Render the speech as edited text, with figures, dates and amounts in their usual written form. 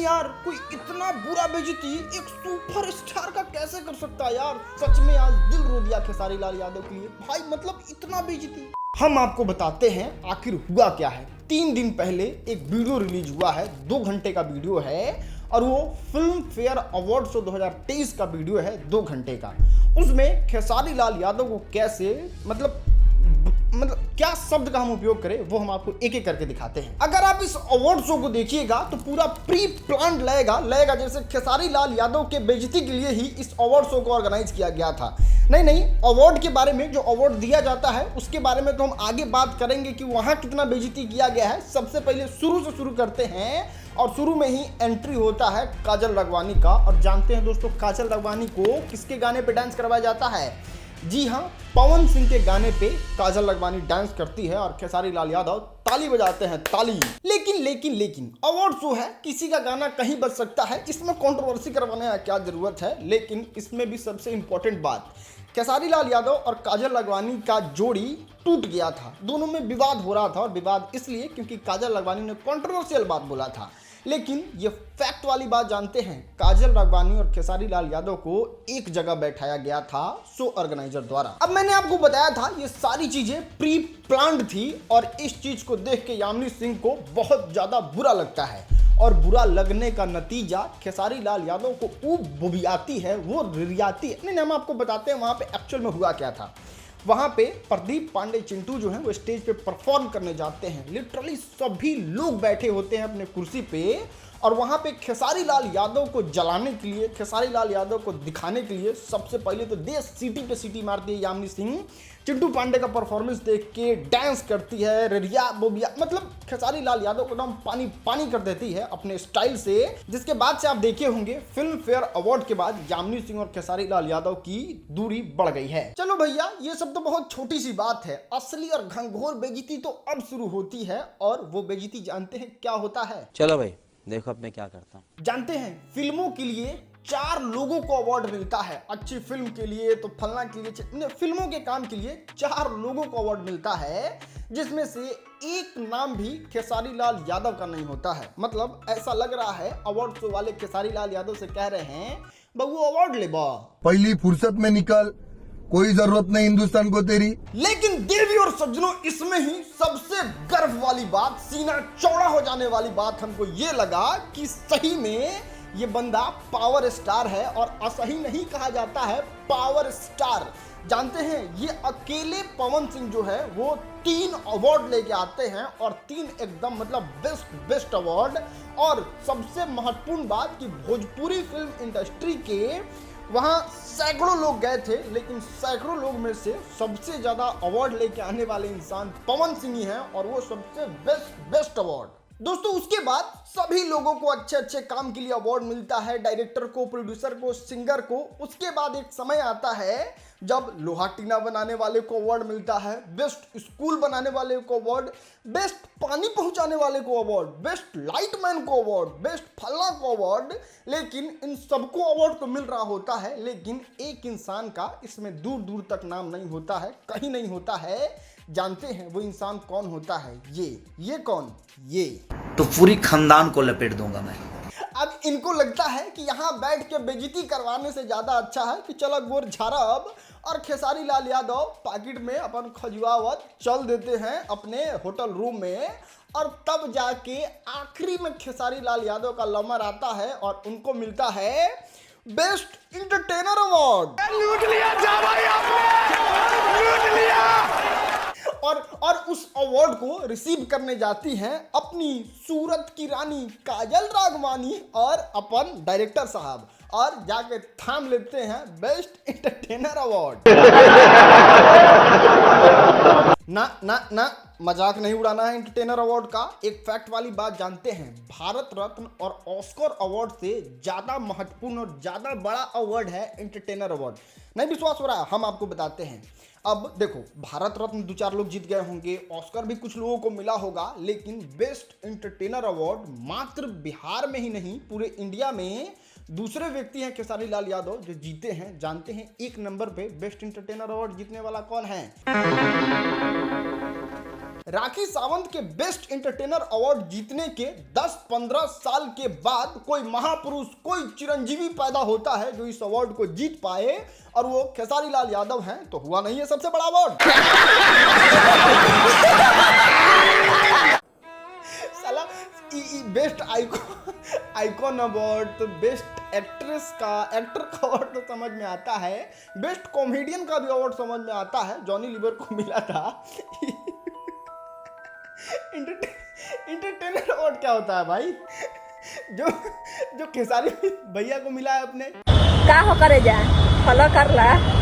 नहीं यार, कोई इतना बुरा बेइज्जती एक सुपर स्टार का कैसे कर सकता है यार। सच में आज दिल रो दिया खेसारी लाल यादव के लिए भाई, मतलब इतना बेइज्जती। हम आपको बताते हैं आखिर हुआ क्या है। 3 दिन पहले एक वीडियो रिलीज हुआ है, 2 घंटे का वीडियो है और वो फिल्म फेयर अवार्ड शो 2023 का वीडियो है, 2 घंटे का। उसमें खेसारी लाल यादव को कैसे मतलब क्या शब्द का हम उपयोग करें वो हम आपको एक एक करके दिखाते हैं। अगर आप इस अवार्ड शो को देखिएगा तो पूरा प्री प्लान लगेगा जैसे खेसारी लाल यादव के बेइज्जती के लिए ही इस अवार्ड शो को ऑर्गेनाइज किया गया था। नहीं, अवार्ड के बारे में, जो अवार्ड दिया जाता है उसके बारे में तो हम आगे बात करेंगे कि वहां कितना बेइज्जती किया गया है। सबसे पहले शुरू से शुरू करते हैं और शुरू में ही एंट्री होता है काजल राघवानी का। और जानते हैं दोस्तों, काजल राघवानी को किसके गाने पे डांस करवाया जाता है? जी हाँ, पवन सिंह के गाने पे काजल राघवानी डांस करती है और खेसारी लाल यादव ताली बजाते हैं, ताली। लेकिन अवार्ड शो है, किसी का गाना कहीं बज सकता है, इसमें कंट्रोवर्सी करवाने का क्या जरूरत है। लेकिन इसमें भी सबसे इंपॉर्टेंट बात, खेसारी लाल यादव और काजल राघवानी का जोड़ी टूट गया था। दोनों में विवाद हो रहा था, और विवाद इसलिए क्योंकि काजल राघवानी ने कंट्रोवर्शियल बात बोला था। लेकिन ये फैक्ट वाली बात जानते हैं, काजल राघवानी और खेसारी लाल यादव को एक जगह बैठाया गया था शो ऑर्गेनाइजर द्वारा। अब मैंने आपको बताया था ये सारी चीजें प्री प्लान्ड थी, और इस चीज को देख के यामिनी सिंह को बहुत ज्यादा बुरा लगता है। और बुरा लगने का नतीजा खेसारी लाल यादव को वो बुबियाती है, वो रिरियाती है। नहीं, हम आपको बताते हैं वहां पे एक्चुअल में हुआ क्या था। वहां पे प्रदीप पांडे चिंटू जो है वो स्टेज पे परफॉर्म करने जाते हैं। लिटरली सभी लोग बैठे होते हैं अपने कुर्सी पे, और वहां पे खेसारी लाल यादव को जलाने के लिए, खेसारी लाल यादव को दिखाने के लिए सबसे पहले तो देश सीटी पे सीटी मारती है यामिनी सिंह। चिंटू पांडे का परफॉर्मेंस देख के डांस करती है, रिरिया बोबिया, मतलब खेसारी लाल यादव को एकदम पानी पानी कर देती है अपने स्टाइल से। जिसके बाद से आप देखे होंगे फिल्म फेयर अवार्ड के बाद यामिनी सिंह और खेसारी लाल यादव की दूरी बढ़ गई है। चलो भैया, ये सब तो बहुत छोटी सी बात है, असली और घनघोर बेइज्जती तो अब शुरू होती है। और वो बेइज्जती जानते हैं क्या होता है? चलो भाई देखो अब मैं क्या करता हूँ। जानते हैं, फिल्मों के लिए 4 लोगों को अवार्ड मिलता है। अच्छी फिल्म के लिए तो फलना के लिए, फिल्मों के काम के लिए 4 लोगों को अवार्ड मिलता है, जिसमें से एक नाम भी खेसारी लाल यादव का नहीं होता है। मतलब ऐसा लग रहा है अवार्ड शो वाले खेसारी लाल यादव से कह रहे हैं, बबू अवार्ड ले बा, पहली फुर्सत में निकल, कोई जरूरत नहीं हिंदुस्तान को तेरी। लेकिन देवी और सज्जनों, इसमें ही सबसे गर्व वाली बात, सीना चौड़ा हो जाने वाली बात हमको ये लगा कि सही में ये बंदा पावर स्टार है, और असही नहीं कहा जाता है, पावर स्टार। जानते हैं, ये अकेले पवन सिंह जो है वो 3 अवार्ड लेके आते हैं, और 3 एकदम मतलब बेस्ट अवार्ड। और सबसे महत्वपूर्ण बात कि भोजपुरी फिल्म इंडस्ट्री के वहाँ सैकड़ों लोग गए थे, लेकिन सैकड़ों लोग में से सबसे ज्यादा अवार्ड लेके आने वाले इंसान पवन सिंह ही हैं, और वो सबसे बेस्ट अवार्ड। दोस्तों, उसके बाद सभी लोगों को अच्छे काम के लिए अवार्ड मिलता है, डायरेक्टर को, प्रोड्यूसर को, सिंगर को। उसके बाद एक समय आता है जब लोहा टीना बनाने वाले को अवार्ड मिलता है, बेस्ट स्कूल बनाने वाले को अवार्ड, बेस्ट पानी पहुंचाने वाले को अवार्ड, बेस्ट लाइटमैन को अवार्ड, बेस्ट फल्ला को अवार्ड। लेकिन इन सबको अवार्ड तो मिल रहा होता है, लेकिन एक इंसान का इसमें दूर दूर तक नाम नहीं होता है, कहीं नहीं होता है। जानते हैं वो इंसान कौन होता है? ये कौन? ये तो पूरी खानदान को लपेट दूंगा मैं। अब इनको लगता है कि यहाँ बैठ के बेइज्जती करवाने से ज्यादा अच्छा है कि चलो गोर झारब, और खेसारी लाल यादव पॉकेट में अपन खजुआवत चल देते हैं अपने होटल रूम में। और तब जाके आखिरी में खेसारी लाल यादव का नंबर आता है और उनको मिलता है बेस्ट इंटरटेनर अवार्ड। लूट लिया जा भाई आपने, लूट लिया। और उस अवार्ड को रिसीव करने जाती हैं अपनी सूरत की रानी काजल राघवानी और अपन डायरेक्टर साहब, और जाके थाम लेते हैं बेस्ट इंटरटेनर अवार्ड। ना मजाक नहीं उड़ाना है इंटरटेनर अवार्ड का। एक फैक्ट वाली बात जानते हैं, भारत रत्न और ऑस्कर अवार्ड से ज्यादा महत्वपूर्ण और ज्यादा बड़ा अवार्ड है इंटरटेनर अवार्ड। नहीं विश्वास हो रहा है? हम आपको बताते हैं। अब देखो, भारत रत्न 2-4 लोग जीत गए होंगे, ऑस्कर भी कुछ लोगों को मिला होगा, लेकिन बेस्ट इंटरटेनर अवार्ड मात्र बिहार में ही नहीं, पूरे इंडिया में दूसरे व्यक्ति हैं खेसारी लाल यादव जो जीते हैं। जानते हैं 1 नंबर पे बेस्ट इंटरटेनर अवार्ड जीतने वाला कौन है? राखी सावंत के बेस्ट एंटरटेनर अवार्ड जीतने के 10-15 साल के बाद कोई महापुरुष, कोई चिरंजीवी पैदा होता है जो इस अवार्ड को जीत पाए, और वो खेसारी लाल यादव हैं, तो हुआ नहीं है सबसे बड़ा अवार्ड। साला बेस्ट आइकॉन अवार्ड, तो बेस्ट एक्ट्रेस का, एक्टर का अवार्ड तो समझ में आता है, बेस्ट कॉमेडियन का भी अवार्ड समझ में आता है, जॉनी लीवर को मिला था। एंटरटेनर अवार्ड क्या होता है भाई? जो खेसारी भैया को मिला है अपने का हो करे जा फॉलो कर ला।